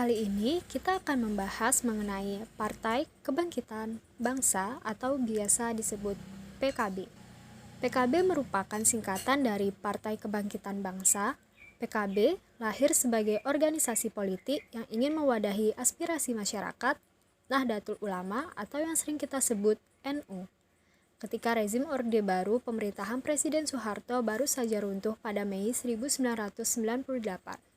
Kali ini kita akan membahas mengenai Partai Kebangkitan Bangsa atau biasa disebut PKB. PKB merupakan singkatan dari Partai Kebangkitan Bangsa. PKB lahir sebagai organisasi politik yang ingin mewadahi aspirasi masyarakat, Nahdlatul Ulama atau yang sering kita sebut NU. Ketika rezim Orde Baru pemerintahan Presiden Soeharto baru saja runtuh pada Mei 1998.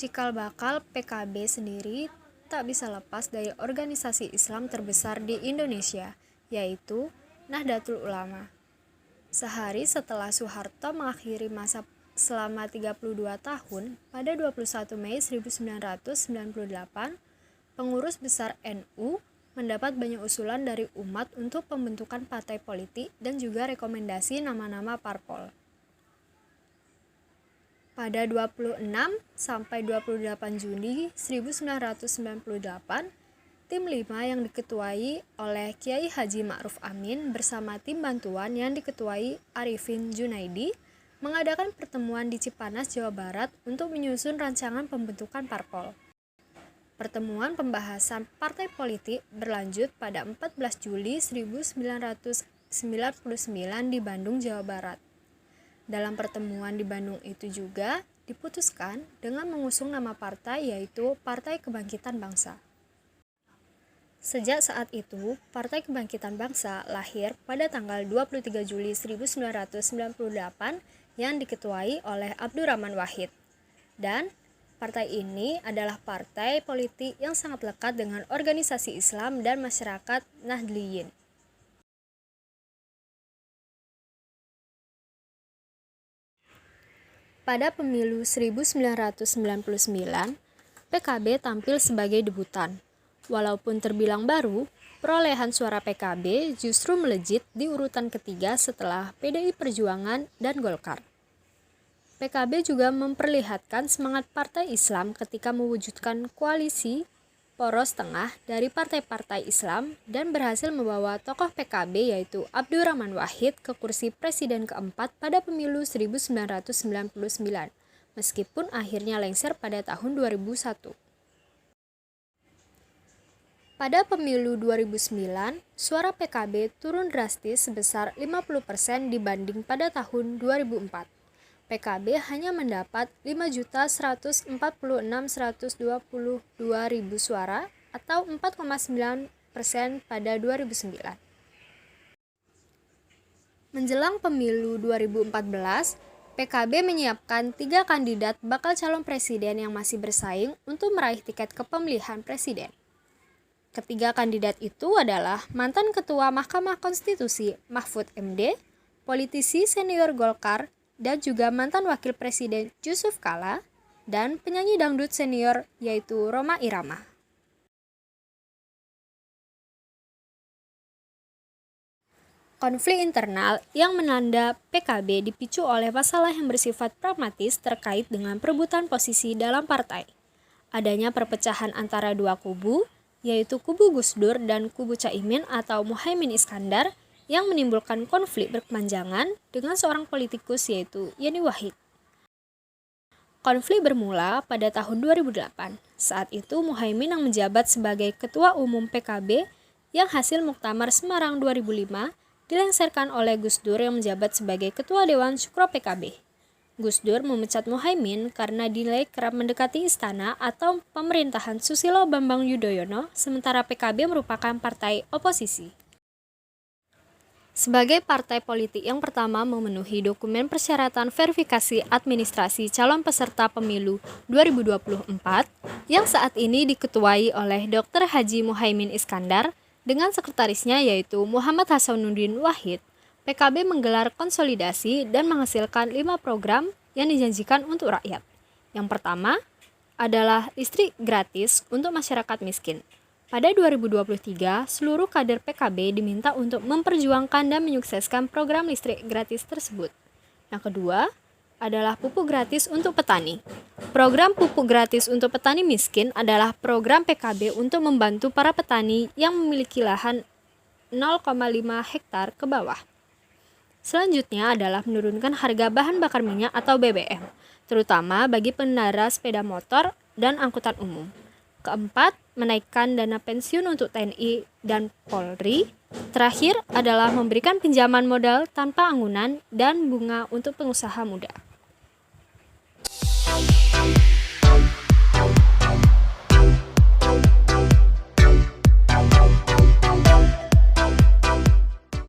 Cikal bakal PKB sendiri tak bisa lepas dari organisasi Islam terbesar di Indonesia, yaitu Nahdlatul Ulama. Sehari setelah Soeharto mengakhiri masa selama 32 tahun, pada 21 Mei 1998, pengurus besar NU mendapat banyak usulan dari umat untuk pembentukan partai politik dan juga rekomendasi nama-nama parpol. Pada 26 sampai 28 Juni 1998, tim 5 yang diketuai oleh Kiai Haji Ma'ruf Amin bersama tim bantuan yang diketuai Arifin Junaidi mengadakan pertemuan di Cipanas, Jawa Barat untuk menyusun rancangan pembentukan parpol. Pertemuan pembahasan partai politik berlanjut pada 14 Juli 1999 di Bandung, Jawa Barat. Dalam pertemuan di Bandung itu juga diputuskan dengan mengusung nama partai yaitu Partai Kebangkitan Bangsa. Sejak saat itu, Partai Kebangkitan Bangsa lahir pada tanggal 23 Juli 1998 yang diketuai oleh Abdurrahman Wahid. Dan partai ini adalah partai politik yang sangat lekat dengan organisasi Islam dan masyarakat Nahdliyin. Pada pemilu 1999, PKB tampil sebagai debutan. Walaupun terbilang baru, perolehan suara PKB justru melejit di urutan ketiga setelah PDI Perjuangan dan Golkar. PKB juga memperlihatkan semangat partai Islam ketika mewujudkan koalisi poros tengah dari partai-partai Islam dan berhasil membawa tokoh PKB yaitu Abdurrahman Wahid ke kursi presiden keempat pada pemilu 1999, meskipun akhirnya lengser pada tahun 2001. Pada pemilu 2009, suara PKB turun drastis sebesar 50% dibanding pada tahun 2004. PKB hanya mendapat 5.146.122.000 suara atau 4,9% pada 2009. Menjelang pemilu 2014, PKB menyiapkan 3 kandidat bakal calon presiden yang masih bersaing untuk meraih tiket kepemilihan presiden. Ketiga kandidat itu adalah mantan Ketua Mahkamah Konstitusi Mahfud MD, politisi senior Golkar, dan juga mantan Wakil Presiden Yusuf Kala, dan penyanyi dangdut senior yaitu Rhoma Irama. Konflik internal yang melanda PKB dipicu oleh masalah yang bersifat pragmatis terkait dengan perebutan posisi dalam partai. Adanya perpecahan antara dua kubu, yaitu kubu Gus Dur dan kubu Caimin atau Muhaimin Iskandar, yang menimbulkan konflik berkepanjangan dengan seorang politikus yaitu Yeni Wahid. Konflik bermula pada tahun 2008. Saat itu Muhaimin yang menjabat sebagai Ketua Umum PKB yang hasil Muktamar Semarang 2005 dilengserkan oleh Gus Dur yang menjabat sebagai Ketua Dewan Syuro PKB. Gus Dur memecat Muhaimin karena dinilai kerap mendekati istana atau pemerintahan Susilo Bambang Yudhoyono, sementara PKB merupakan partai oposisi. Sebagai partai politik yang pertama memenuhi dokumen persyaratan verifikasi administrasi calon peserta pemilu 2024 yang saat ini diketuai oleh Dr. Haji Muhaimin Iskandar dengan sekretarisnya yaitu Muhammad Hasanuddin Wahid, PKB menggelar konsolidasi dan menghasilkan 5 program yang dijanjikan untuk rakyat. Yang pertama adalah listrik gratis untuk masyarakat miskin. Pada 2023, seluruh kader PKB diminta untuk memperjuangkan dan menyukseskan program listrik gratis tersebut. Yang kedua adalah pupuk gratis untuk petani. Program pupuk gratis untuk petani miskin adalah program PKB untuk membantu para petani yang memiliki lahan 0,5 hektar ke bawah. Selanjutnya adalah menurunkan harga bahan bakar minyak atau BBM, terutama bagi pengendara sepeda motor dan angkutan umum. Keempat, menaikkan dana pensiun untuk TNI dan Polri. Terakhir adalah memberikan pinjaman modal tanpa anggunan dan bunga untuk pengusaha muda.